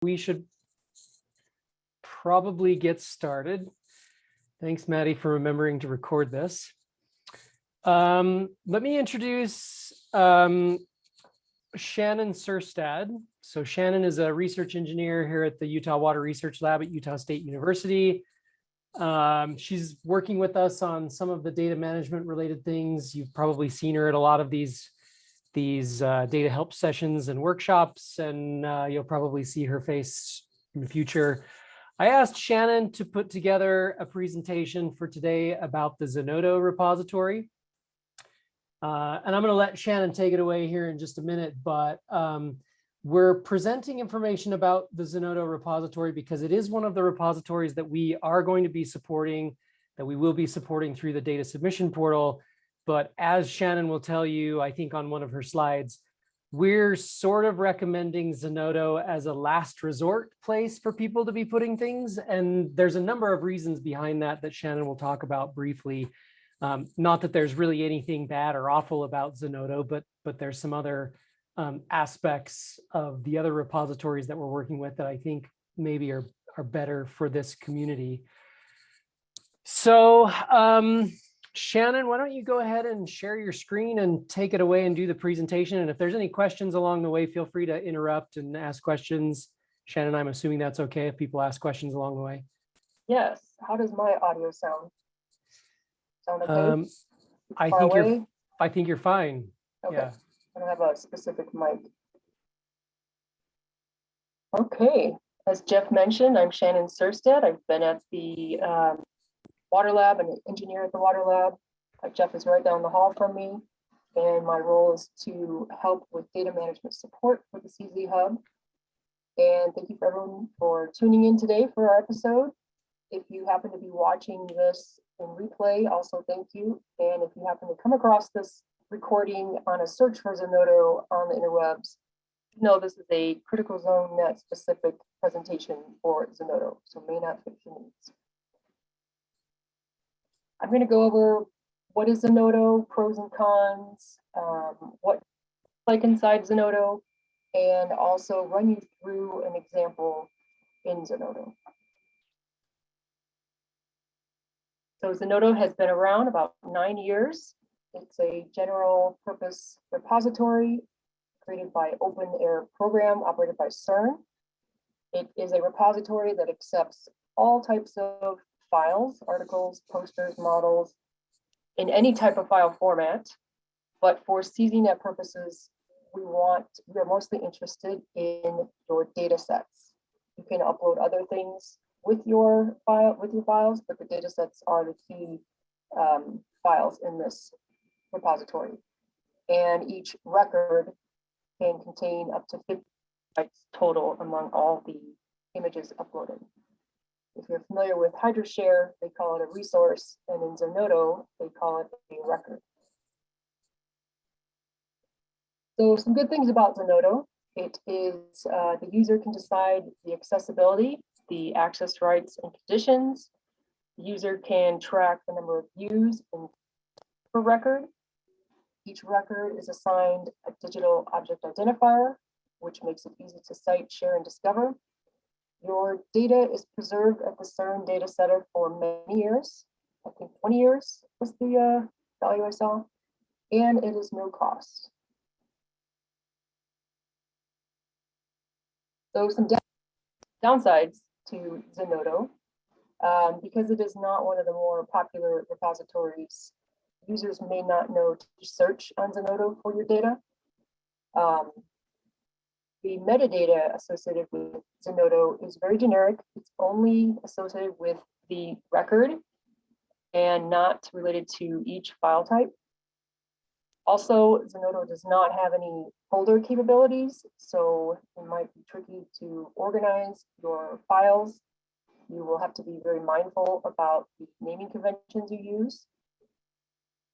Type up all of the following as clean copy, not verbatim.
We should probably get started. Thanks, Maddie, for remembering to record this. Let me introduce Shannon Cerstad. So Shannon is a research engineer here at the Utah Water Research Lab at Utah State University. She's working with us on some of the data management related things. You've probably seen her at a lot of these data help sessions and workshops, and you'll probably see her face in the future. I asked Shannon to put together a presentation for today about the Zenodo repository. And I'm going to let Shannon take it away here in just a minute, but we're presenting information about the Zenodo repository because it is one of the repositories that we are going to be supporting, that we will be supporting through the data submission portal. But as Shannon will tell you, I think on one of her slides, we're sort of recommending Zenodo as a last resort place for people to be putting things. And there's a number of reasons behind that that Shannon will talk about briefly. Not that there's really anything bad or awful about Zenodo, but there's some other aspects of the other repositories that we're working with that I think maybe are better for this community. So Shannon, why don't you go ahead and share your screen and take it away and do the presentation. And if there's any questions along the way, feel free to interrupt and ask questions. Shannon, I'm assuming that's okay if people ask questions along the way. Yes. How does my audio sound? Sound okay? I think you're fine. Okay. Yeah. I don't have a specific mic. Okay. As Jeff mentioned, I'm Shannon Cerstad. I've been at the Water Lab and an engineer at the Water Lab. Jeff is right down the hall from me, and my role is to help with data management support for the CZ Hub. And thank you for everyone for tuning in today for our episode. If you happen to be watching this in replay, also thank you. And if you happen to come across this recording on a search for Zenodo on the interwebs, know this is a critical zone net specific presentation for Zenodo, so may not fit your needs. I'm going to go over what is Zenodo, pros and cons, what it's like inside Zenodo, and also run you through an example in Zenodo. So Zenodo has been around about 9 years. It's a general purpose repository created by Open Air Program operated by CERN. It is a repository that accepts all types of files, articles, posters, models, in any type of file format. But for CZNet purposes, we are mostly interested in your data sets. You can upload other things with your files, but the data sets are the key files in this repository. And each record can contain up to 50 bytes total among all the images uploaded. If you're familiar with HydroShare, they call it a resource, and in Zenodo, they call it a record. So some good things about Zenodo. It is the user can decide the accessibility, the access rights and conditions. The user can track the number of views per record. Each record is assigned a digital object identifier, which makes it easy to cite, share, and discover. Your data is preserved at the CERN data center for many years. I think 20 years was the value I saw, and it is no cost. So some downsides to Zenodo, because it is not one of the more popular repositories, users may not know to search on Zenodo for your data. The metadata associated with Zenodo is very generic. It's only associated with the record and not related to each file type. Also, Zenodo does not have any folder capabilities, so it might be tricky to organize your files. You will have to be very mindful about the naming conventions you use.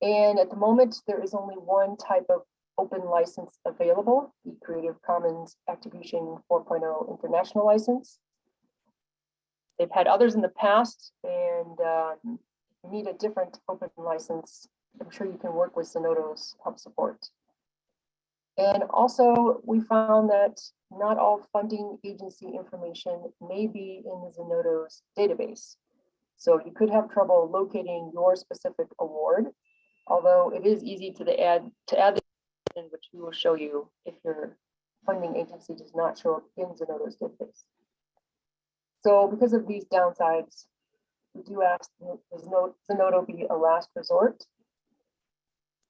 And at the moment, there is only one type of open license available, the Creative Commons Attribution 4.0 International License. They've had others in the past, and you need a different open license. I'm sure you can work with Zenodo's help support. And also, we found that not all funding agency information may be in the Zenodo's database. So you could have trouble locating your specific award, although it is easy to add the in which we will show you if your funding agency does not show up in Zenodo's database. So because of these downsides, we do ask that Zenodo be a last resort.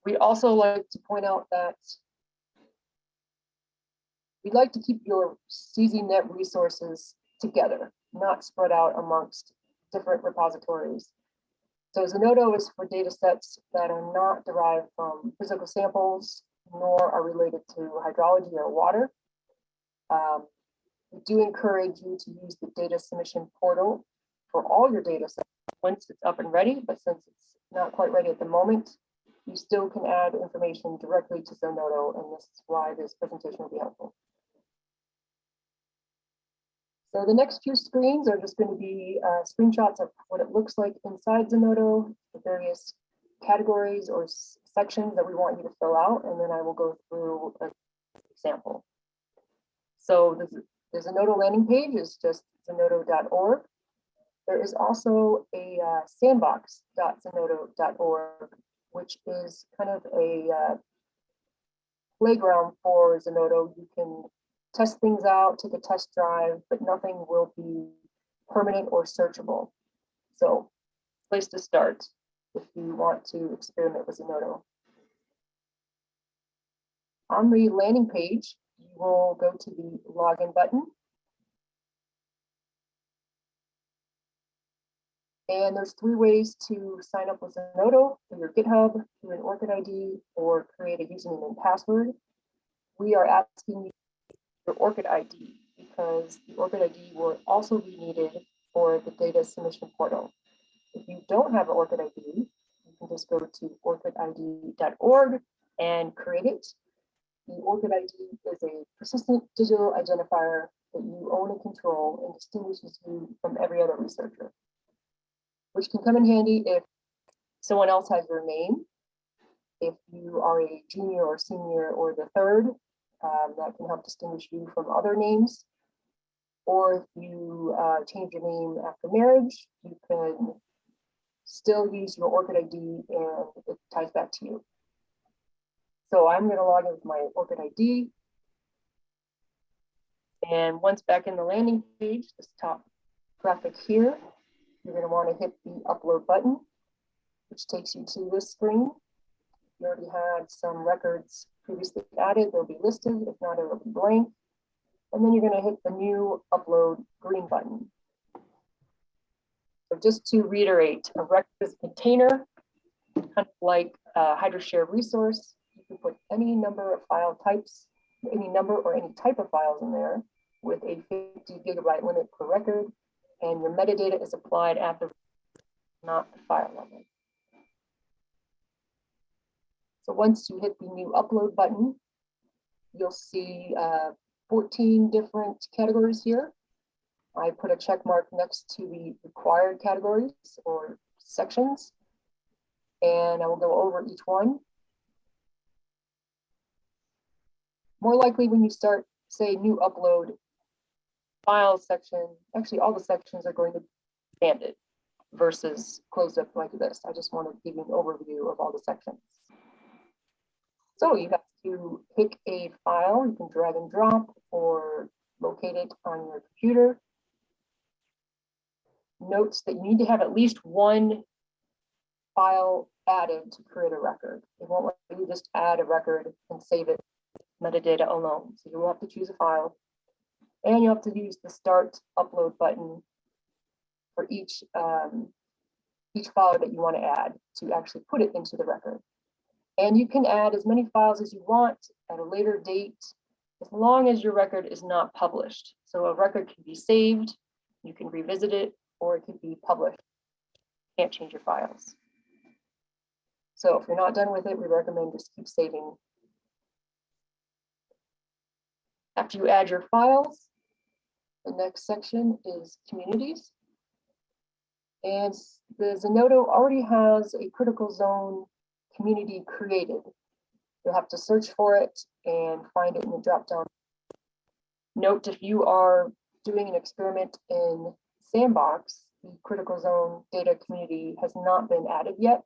We also like to point out that we'd like to keep your CZNet resources together, not spread out amongst different repositories. So Zenodo is for data sets that are not derived from physical samples, nor are related to hydrology or water. We do encourage you to use the data submission portal for all your data sets once it's up and ready, but since it's not quite ready at the moment, you still can add information directly to Zenodo, and this is why this presentation will be helpful. So the next few screens are just going to be screenshots of what it looks like inside Zenodo, the various categories or sections that we want you to fill out, and then I will go through an example. So the Zenodo landing page is just zenodo.org. There is also a sandbox.zenodo.org, which is kind of a playground for Zenodo. You can test things out, take a test drive, but nothing will be permanent or searchable. So, place to start if you want to experiment with Zenodo. On the landing page, you will go to the login button. And there's 3 ways to sign up with Zenodo: through your GitHub, through an ORCID ID, or create a username and password. We are asking you your ORCID ID because the ORCID ID will also be needed for the data submission portal. If you don't have an ORCID ID, you can just go to orcidid.org and create it. The ORCID ID is a persistent digital identifier that you own and control and distinguishes you from every other researcher, which can come in handy if someone else has your name. If you are a junior or senior or the third, that can help distinguish you from other names. Or if you change your name after marriage, you can still use your ORCID ID and it ties back to you. So I'm going to log in with my ORCID ID. And once back in the landing page, this top graphic here, you're going to want to hit the upload button, which takes you to this screen. If you already had some records previously added, they'll be listed. If not, it'll be blank. And then you're going to hit the new upload green button. So just to reiterate, a record is a container, kind of like a HydroShare resource. You can put any number of file types, any number or any type of files in there with a 50 gigabyte limit per record, and your metadata is applied at the, not the file level. So once you hit the new upload button, you'll see 14 different categories here. I put a check mark next to the required categories or sections, and I will go over each one. More likely when you start, say, new upload file section, actually all the sections are going to be expanded versus closed up like this. I just want to give you an overview of all the sections. So you have to pick a file. You can drag and drop or locate it on your computer. Notes that you need to have at least one file added to create a record. It won't let you just add a record and save it metadata alone. So you will have to choose a file, and you have to use the start upload button for each file that you want to add to actually put it into the record. And you can add as many files as you want at a later date, as long as your record is not published. So a record can be saved, you can revisit it, or it could be published. You can't change your files. So if you're not done with it, we recommend just keep saving. After you add your files, the next section is communities. And the Zenodo already has a critical zone community created. You'll have to search for it and find it in the drop-down. Note, if you are doing an experiment in Sandbox, the critical zone data community has not been added yet.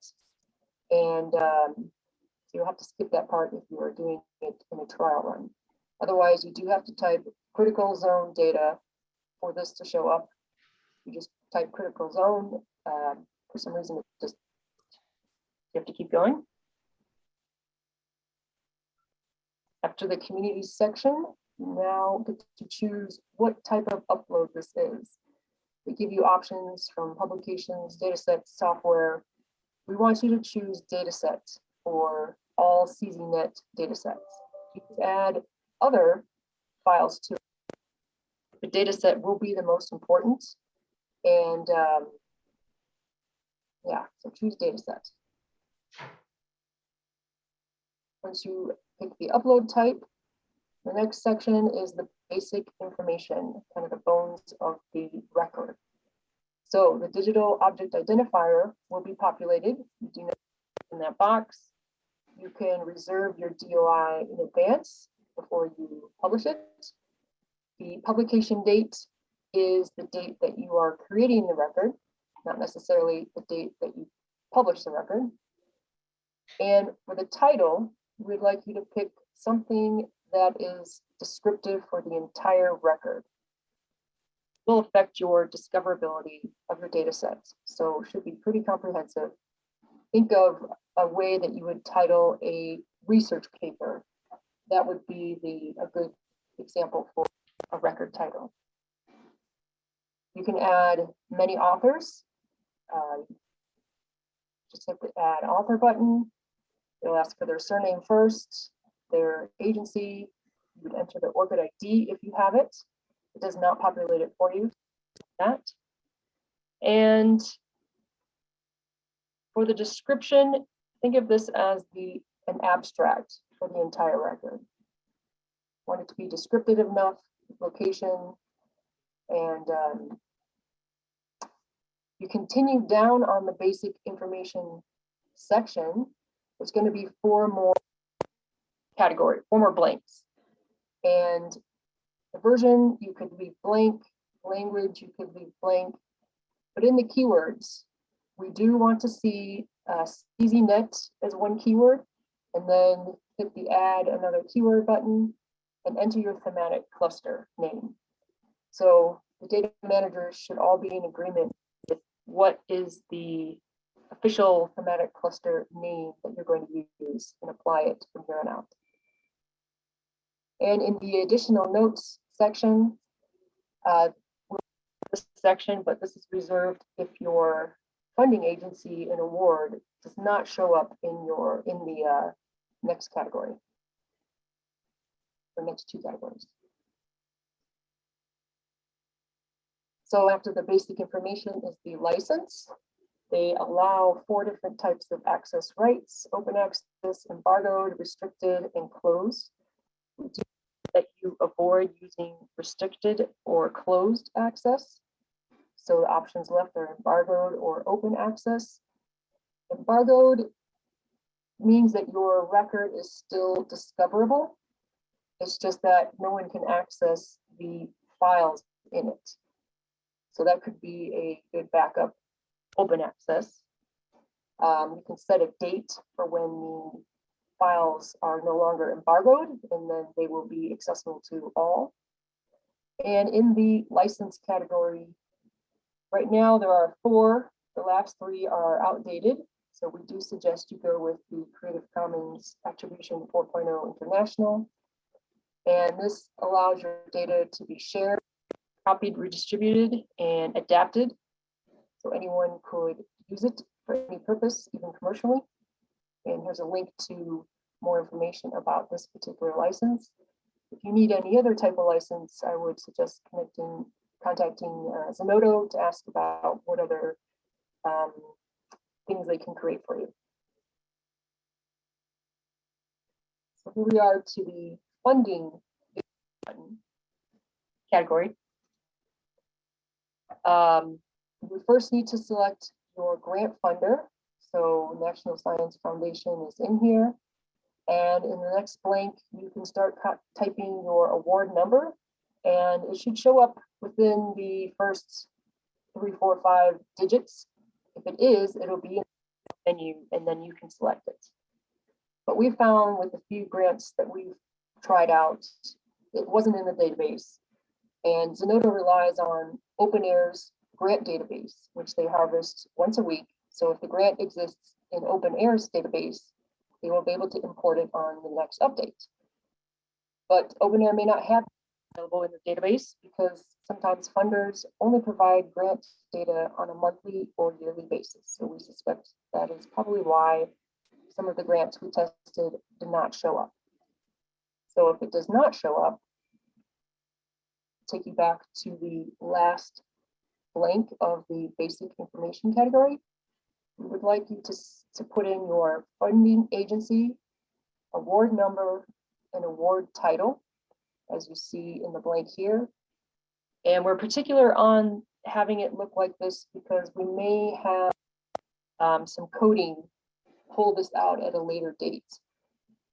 And so you'll have to skip that part if you are doing it in a trial run. Otherwise, you do have to type critical zone data for this to show up. You just type critical zone. For some reason, it just, you have to keep going. After the community section, you now get to choose what type of upload this is. They give you options from publications, datasets, software. We want you to choose dataset for all CZNet datasets. You can add other files to it. The dataset will be the most important. And yeah, so choose dataset. Once you pick the upload type, the next section is the basic information, kind of the bones of the record. So the digital object identifier will be populated. You do not in that box. You can reserve your DOI in advance before you publish it. The publication date is the date that you are creating the record, not necessarily the date that you publish the record. And for the title, we'd like you to pick something that is descriptive for the entire record. It will affect your discoverability of your data sets, so it should be pretty comprehensive. Think of a way that you would title a research paper. That would be a good example for a record title. You can add many authors. Just hit the add author button. It'll ask for their surname first, their agency. You would enter the ORCID ID if you have it. It does not populate it for you. That. And for the description, think of this as an abstract for the entire record. Want it to be descriptive enough, location, and you continue down on the basic information section. There's going to be four more blanks. And the version, you could leave blank, language, you could leave blank. But in the keywords, we do want to see CZNet as one keyword, and then hit the add another keyword button and enter your thematic cluster name. So the data managers should all be in agreement with what is the official thematic cluster name that you're going to use and apply it from here on out. And in the additional notes section, this section, but this is reserved if your funding agency and award does not show up in the next category, the next two categories. So after the basic information is the license. They allow 4 different types of access rights: open access, embargoed, restricted, and closed. We do that you avoid using restricted or closed access. So the options left are embargoed or open access. Embargoed means that your record is still discoverable. It's just that no one can access the files in it. So that could be a good backup. Open access. You can set a date for when the files are no longer embargoed, and then they will be accessible to all. And in the license category, right now there are 4. The last 3 are outdated. So we do suggest you go with the Creative Commons Attribution 4.0 International. And this allows your data to be shared, copied, redistributed, and adapted. So anyone could use it for any purpose, even commercially. And here's a link to more information about this particular license. If you need any other type of license, I would suggest contacting Zenodo to ask about what other things they can create for you. So here we are to the funding category. We first need to select your grant funder. So National Science Foundation is in here. And in the next blank, you can start typing your award number, and it should show up within the first 3, 4, 5 digits. If it is, it'll be in the menu, and then you can select it. But we found with a few grants that we've tried out, it wasn't in the database. And Zenodo relies on OpenAIR's grant database, which they harvest once a week. So if the grant exists in OpenAIR's database, they will be able to import it on the next update. But OpenAIR may not have it available in the database because sometimes funders only provide grant data on a monthly or yearly basis. So we suspect that is probably why some of the grants we tested did not show up. So if it does not show up, take you back to the last blank of the basic information category. We would like you to put in your funding agency, award number, and award title, as you see in the blank here. And we're particular on having it look like this because we may have some coding pull this out at a later date.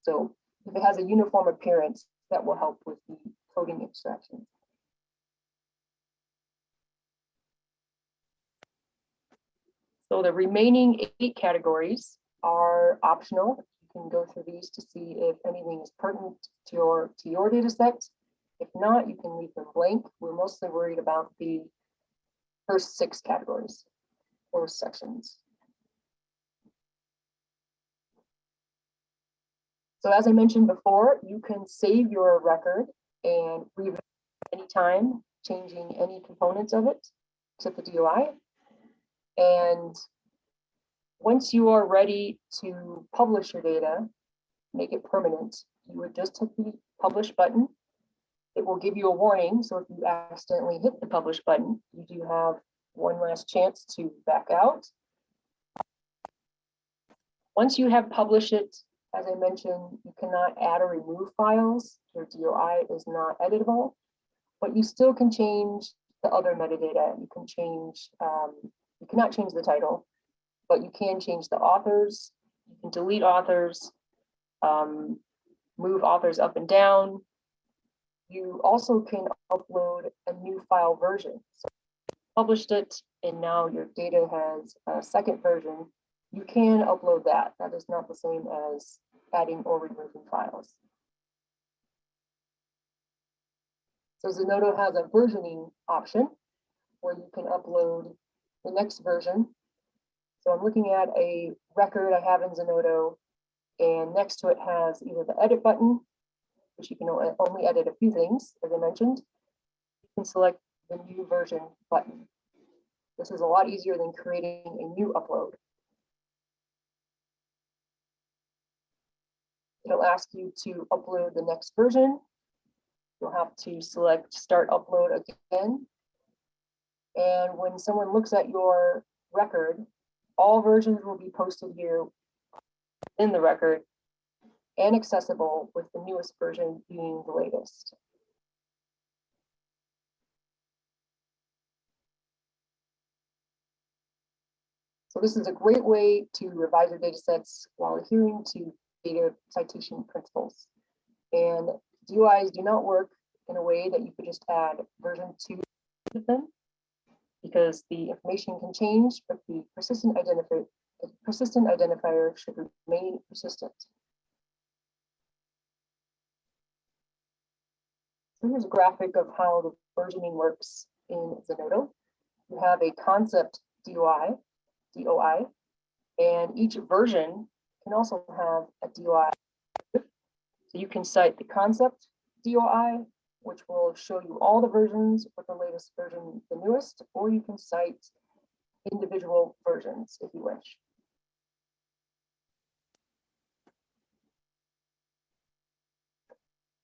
So if it has a uniform appearance, that will help with the coding extraction. So the remaining 8 categories are optional. You can go through these to see if anything is pertinent to your data set. If not, you can leave them blank. We're mostly worried about the first 6 categories or sections. So as I mentioned before, you can save your record and revisit it anytime, changing any components of it except the DOI. And once you are ready to publish your data, make it permanent, you would just hit the publish button. It will give you a warning. So if you accidentally hit the publish button, you do have one last chance to back out. Once you have published it, as I mentioned, you cannot add or remove files. Your DOI is not editable, but you still can change the other metadata. You can change, you cannot change the title, but you can change the authors. You can delete authors, move authors up and down. You also can upload a new file version. So you published it, and now your data has a second version. You can upload that. That is not the same as adding or removing files. So Zenodo has a versioning option where you can upload the next version. So I'm looking at a record I have in Zenodo, and next to it has either the edit button, which you can only edit a few things, as I mentioned. You can select the new version button. This is a lot easier than creating a new upload. It'll ask you to upload the next version. You'll have to select Start Upload again. And when someone looks at your record, all versions will be posted here in the record and accessible, with the newest version being the latest. So this is a great way to revise your data sets while adhering to data citation principles. And DOIs do not work in a way that you could just add version 2 to them, because the information can change, but the persistent identifier should remain persistent. So here's a graphic of how the versioning works in Zenodo. You have a concept DOI, and each version can also have a DOI. So you can cite the concept DOI, which will show you all the versions, with the latest version the newest, or you can cite individual versions if you wish.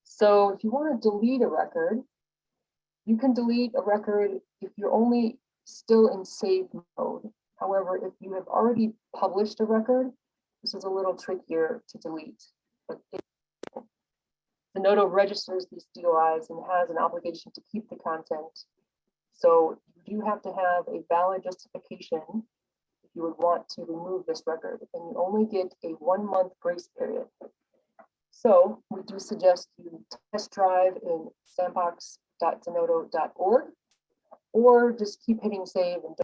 So if you want to delete a record, you can delete a record if you're only still in save mode. However, if you have already published a record, this is a little trickier to delete. But Zenodo registers these DOIs and has an obligation to keep the content. So you do have to have a valid justification if you would want to remove this record, and you only get a 1-month grace period. So we do suggest you test drive in sandbox.zenodo.org, or just keep hitting save and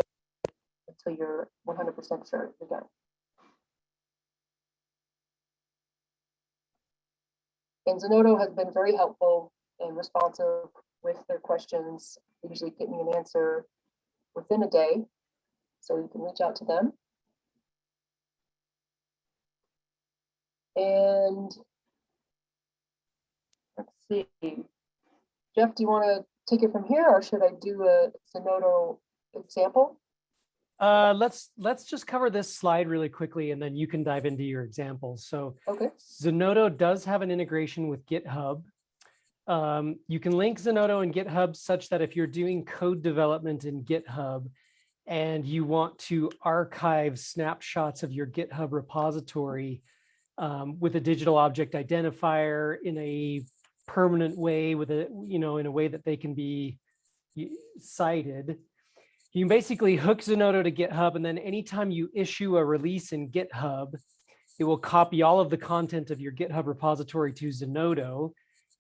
until you're 100% sure you're done. And Zenodo has been very helpful and responsive with their questions. They usually get me an answer within a day, so you can reach out to them. And let's see, Jeff, do you want to take it from here, or should I do a Zenodo example? Let's just cover this slide really quickly, and then you can dive into your examples. So Okay. Zenodo does have an integration with GitHub. You can link Zenodo and GitHub such that if you're doing code development in GitHub and you want to archive snapshots of your GitHub repository with a digital object identifier in a permanent way, with a, in a way that they can be cited, you can basically hook Zenodo to GitHub, and then anytime you issue a release in GitHub, it will copy all of the content of your GitHub repository to Zenodo,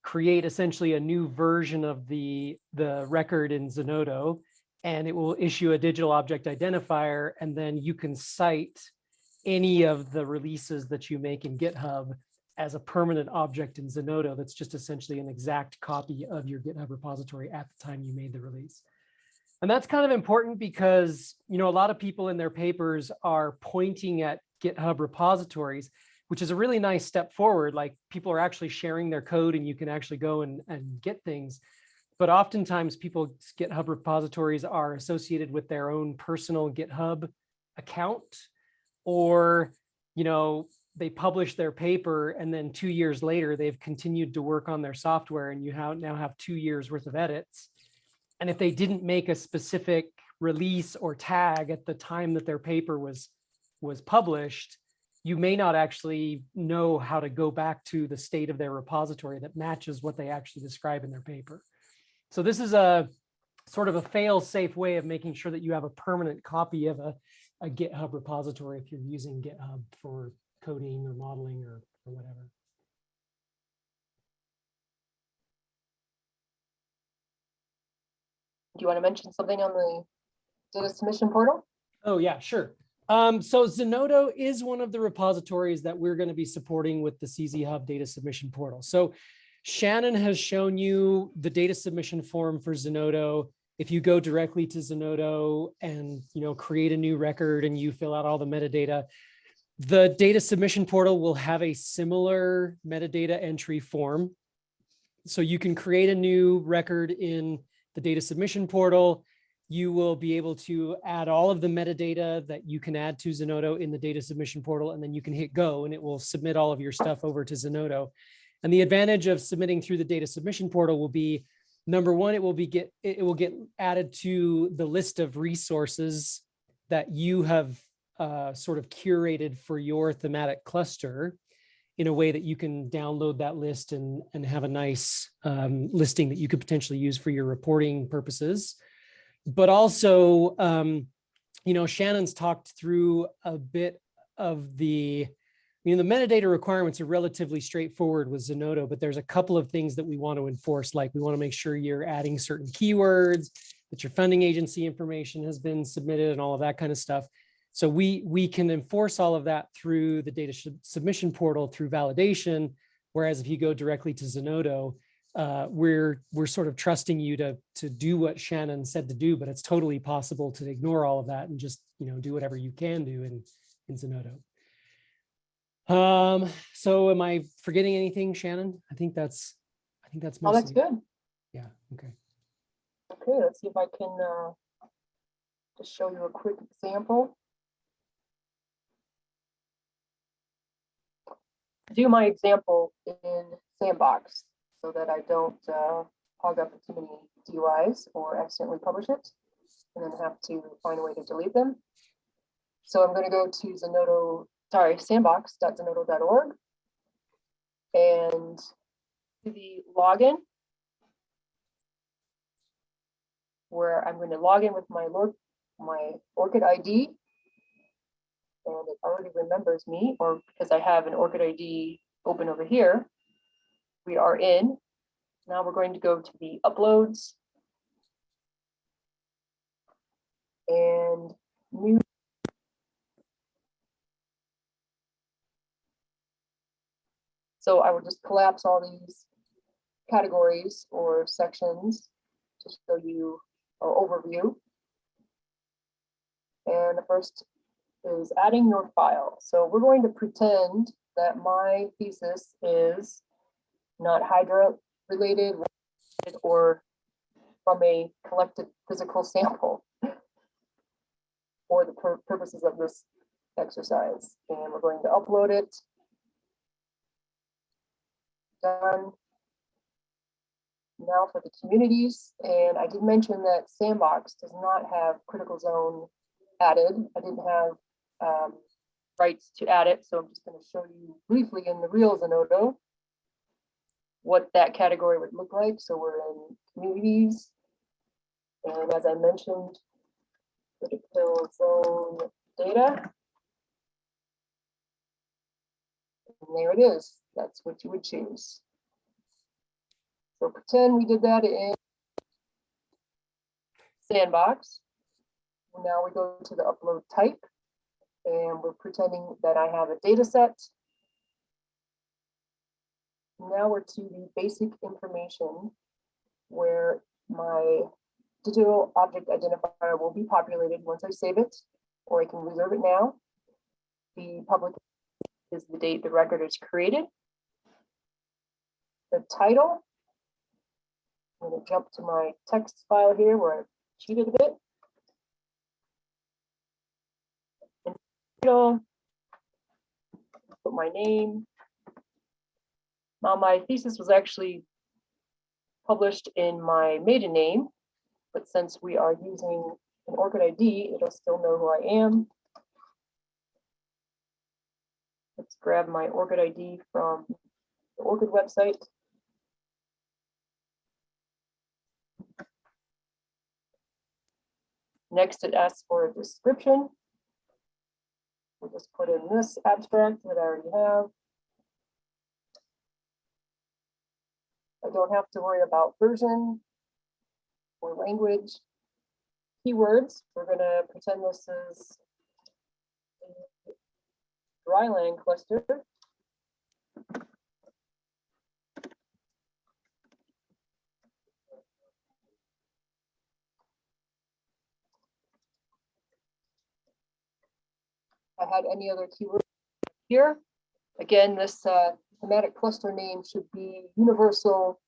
create essentially a new version of the record in Zenodo, and it will issue a digital object identifier, and then you can cite any of the releases that you make in GitHub as a permanent object in Zenodo that's just essentially an exact copy of your GitHub repository at the time you made the release. And that's kind of important because, a lot of people in their papers are pointing at GitHub repositories, which is a really nice step forward. Like, people are actually sharing their code and you can actually go and get things. But oftentimes people's GitHub repositories are associated with their own personal GitHub account, or, they publish their paper and then 2 years later, they've continued to work on their software and you now have 2 years worth of edits. And if they didn't make a specific release or tag at the time that their paper was published, you may not actually know how to go back to the state of their repository that matches what they actually describe in their paper. So this is a sort of a fail-safe way of making sure that you have a permanent copy of a GitHub repository if you're using GitHub for coding or modeling or whatever. Do you want to mention something on the data submission portal? Oh, yeah, sure. So Zenodo is one of the repositories that we're going to be supporting with the CZ Hub data submission portal. So Shannon has shown you the data submission form for Zenodo. If you go directly to Zenodo and create a new record and you fill out all the metadata, the data submission portal will have a similar metadata entry form. So you can create a new record in the data submission portal. You will be able to add all of the metadata that you can add to Zenodo in the data submission portal, and then you can hit go and it will submit all of your stuff over to Zenodo. And the advantage of submitting through the data submission portal will be, number one, it will get added to the list of resources that you have sort of curated for your thematic cluster, in a way that you can download that list and have a nice listing that you could potentially use for your reporting purposes. But also, Shannon's talked through a bit of the metadata requirements are relatively straightforward with Zenodo, but there's a couple of things that we want to enforce. Like, we want to make sure you're adding certain keywords, that your funding agency information has been submitted and all of that kind of stuff. So we can enforce all of that through the data submission portal through validation. Whereas if you go directly to Zenodo, we're sort of trusting you to do what Shannon said to do, but it's totally possible to ignore all of that and just do whatever you can do in Zenodo. So am I forgetting anything, Shannon? I think that's mostly. Oh, that's good. Yeah. Okay. Okay, let's see if I can just show you a quick example. Do my example in Sandbox so that I don't hog up too many DUIs or accidentally publish it and then have to find a way to delete them. So I'm going to go to sandbox.zenodo.org and do the login, where I'm going to log in with my ORCID ID. And it already remembers me, or because I have an ORCID ID open over here. we are in. Now we're going to go to the uploads and new. So I will just collapse all these categories or sections to show you an overview. And the first is adding your file. So we're going to pretend that my thesis is not Hydra related or from a collected physical sample for the purposes of this exercise. And we're going to upload it. Done. Now for the communities, and I did mention that Sandbox does not have critical zone added. I didn't have rights to add it, so I'm just going to show you briefly in the real Zenodo what that category would look like. So we're in communities, and as I mentioned, critical zone data. And there it is. That's what you would choose. So pretend we did that in Sandbox. Now we go to the upload type, and we're pretending that I have a data set. Now we're to the basic information where my digital object identifier will be populated once I save it, or I can reserve it now. The public is the date the record is created. The title, I'm going to jump to my text file here where I cheated a bit. And title, put my name. Now my thesis was actually published in my maiden name, but since we are using an ORCID ID, it'll still know who I am. Let's grab my ORCID ID from the ORCID website. Next, it asks for a description. We'll just put in this abstract that I already have. I don't have to worry about version or language. Keywords, we're going to pretend this is a dryland cluster. If I had any other keywords here, again, this thematic cluster name should be universal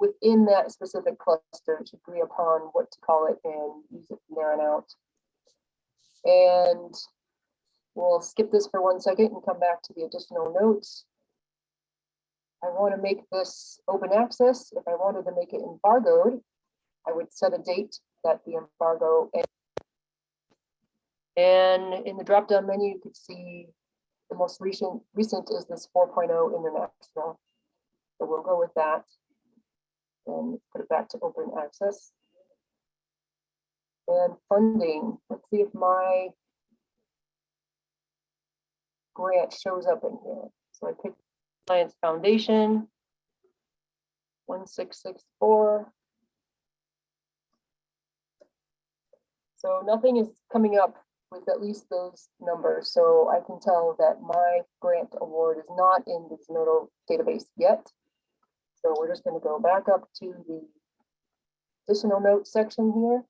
within that specific cluster to agree upon what to call it and use it from there on out. And we'll skip this for 1 second and come back to the additional notes. I want to make this open access. If I wanted to make it embargoed, I would set a date that the embargo ends. And in the drop-down menu, you could see the most recent is this 4.0 international. So we'll go with that and put it back to open access. And funding, let's see if my grant shows up in here. So I picked Science Foundation, 1664. So nothing is coming up with at least those numbers. So I can tell that my grant award is not in the Zenodo database yet. So we're just going to go back up to the additional notes section here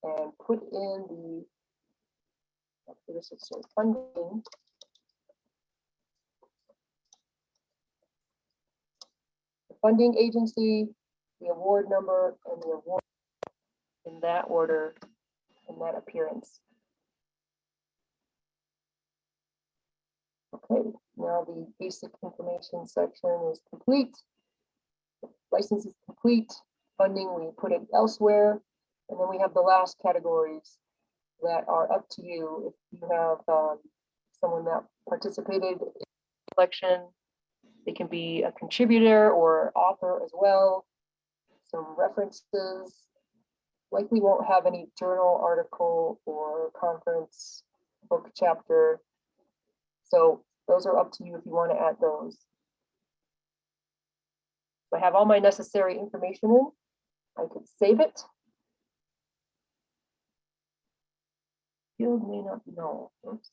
and put in this is funding. The funding agency, the award number, and the award in that order, in that appearance. Okay, now the basic information section is complete. License is complete. Funding, we put it elsewhere. And then we have the last categories that are up to you. If you have someone that participated in the collection, they can be a contributor or author as well. Some references. Likely won't have any journal article or conference book chapter. So those are up to you if you want to add those. So I have all my necessary information in. I could save it. Field may not be null. Oops.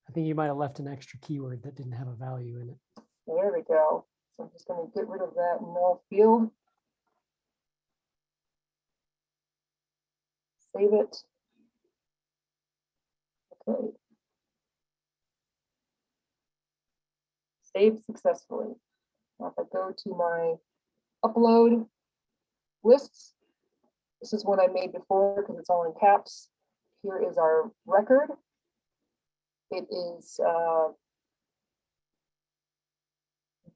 I think you might have left an extra keyword that didn't have a value in it. There we go. So I'm just going to get rid of that null field. Save it. Okay. Saved successfully. Now if I go to my upload lists, this is one I made before because it's all in caps. Here is our record. It is, you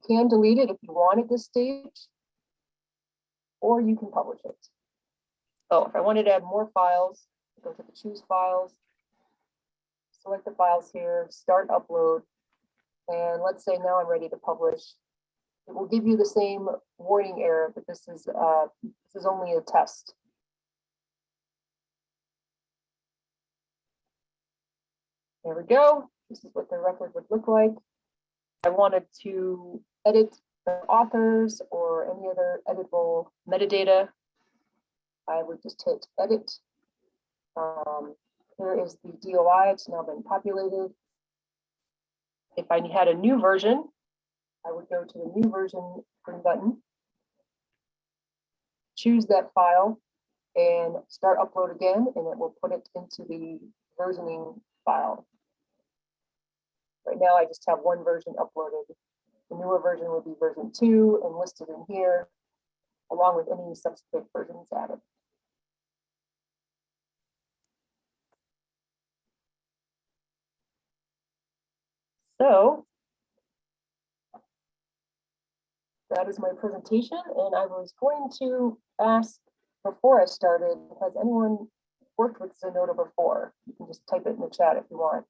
can delete it if you want at this stage, or you can publish it. Oh, if I wanted to add more files, go to the choose files, select the files here, start upload, and let's say now I'm ready to publish. It will give you the same warning error, but this is only a test. There we go. This is what the record would look like. I wanted to edit the authors or any other editable metadata. I would just hit edit. Here is the DOI. It's now been populated. If I had a new version, I would go to the new version green button, choose that file, and start upload again, and it will put it into the versioning file. Right now, I just have one version uploaded. The newer version will be version 2 and listed in here, along with any subsequent versions added. So that is my presentation, and I was going to ask before I started, has anyone worked with Zenodo before? You can just type it in the chat if you want.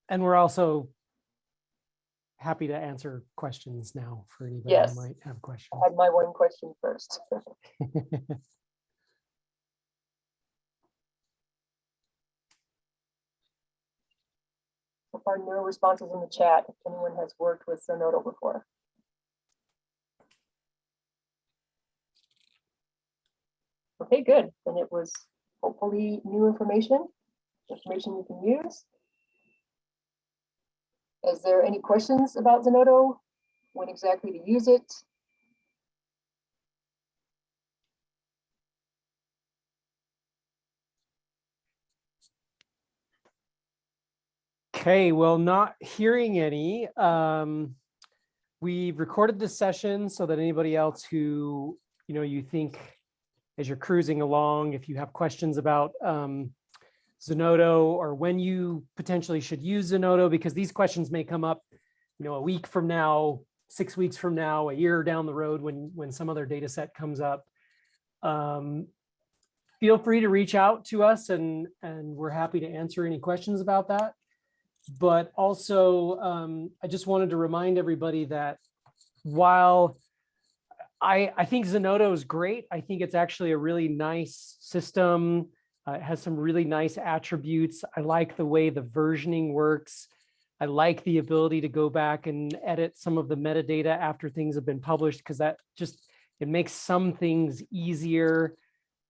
And we're also happy to answer questions now for anybody Yes. who might have questions. I had my one question first. So far, no responses in the chat if anyone has worked with Zenodo before. Okay, good. And it was hopefully new information you can use. Is there any questions about Zenodo? When exactly to use it? Okay, well, not hearing any. We recorded this session so that anybody else who, you think as you're cruising along, if you have questions about Zenodo or when you potentially should use Zenodo, because these questions may come up, a week from now, 6 weeks from now, a year down the road when some other data set comes up. Feel free to reach out to us and we're happy to answer any questions about that. But also, I just wanted to remind everybody that while I think Zenodo is great, I think it's actually a really nice system. It has some really nice attributes. I like the way the versioning works. I like the ability to go back and edit some of the metadata after things have been published, because that it makes some things easier.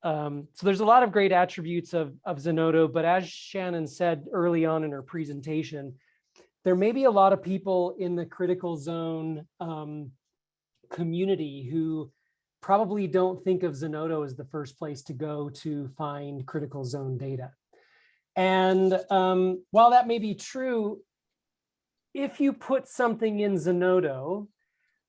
So there's a lot of great attributes of Zenodo, but as Shannon said early on in her presentation, there may be a lot of people in the critical zone community who probably don't think of Zenodo as the first place to go to find critical zone data. And while that may be true, if you put something in Zenodo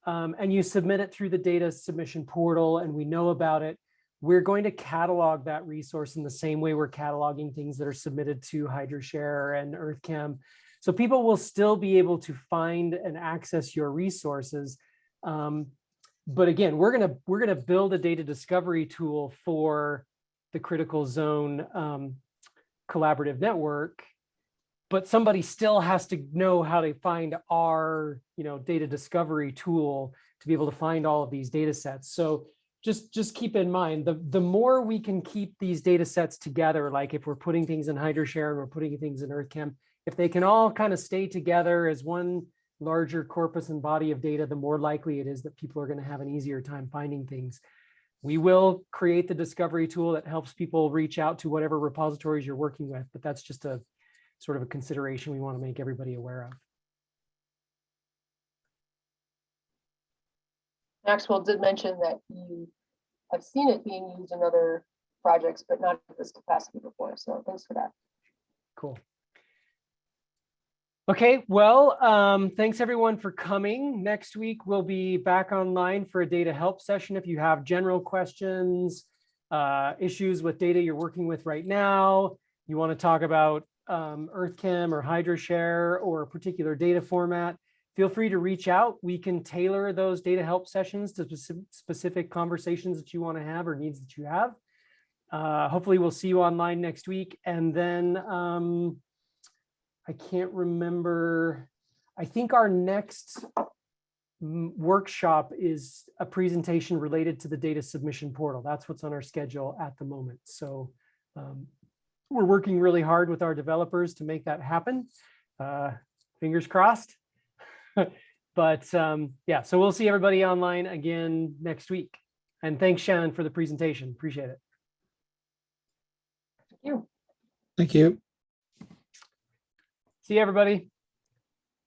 and you submit it through the data submission portal and we know about it, we're going to catalog that resource in the same way we're cataloging things that are submitted to HydroShare and EarthChem. So people will still be able to find and access your resources. But again, we're gonna build a data discovery tool for the critical zone collaborative network, but somebody still has to know how to find our data discovery tool to be able to find all of these data sets. So just keep in mind, the more we can keep these data sets together, like if we're putting things in HydroShare and we're putting things in EarthChem, if they can all kind of stay together as one larger corpus and body of data, the more likely it is that people are going to have an easier time finding things. We will create the discovery tool that helps people reach out to whatever repositories you're working with, but that's just a sort of a consideration we want to make everybody aware of. Maxwell did mention that you have seen it being used in other projects, but not at this capacity before. So thanks for that. Cool. Okay, well, thanks everyone for coming. Next week, we'll be back online for a data help session. If you have general questions, issues with data you're working with right now, you want to talk about EarthChem or HydroShare or a particular data format, feel free to reach out. We can tailor those data help sessions to specific conversations that you want to have or needs that you have. Hopefully we'll see you online next week. And then I can't remember, I think our next workshop is a presentation related to the data submission portal. That's what's on our schedule at the moment. So we're working really hard with our developers to make that happen. Fingers crossed. But yeah, so we'll see everybody online again next week. And thanks, Shannon, for the presentation. Appreciate it. Thank you. Thank you. See you, everybody.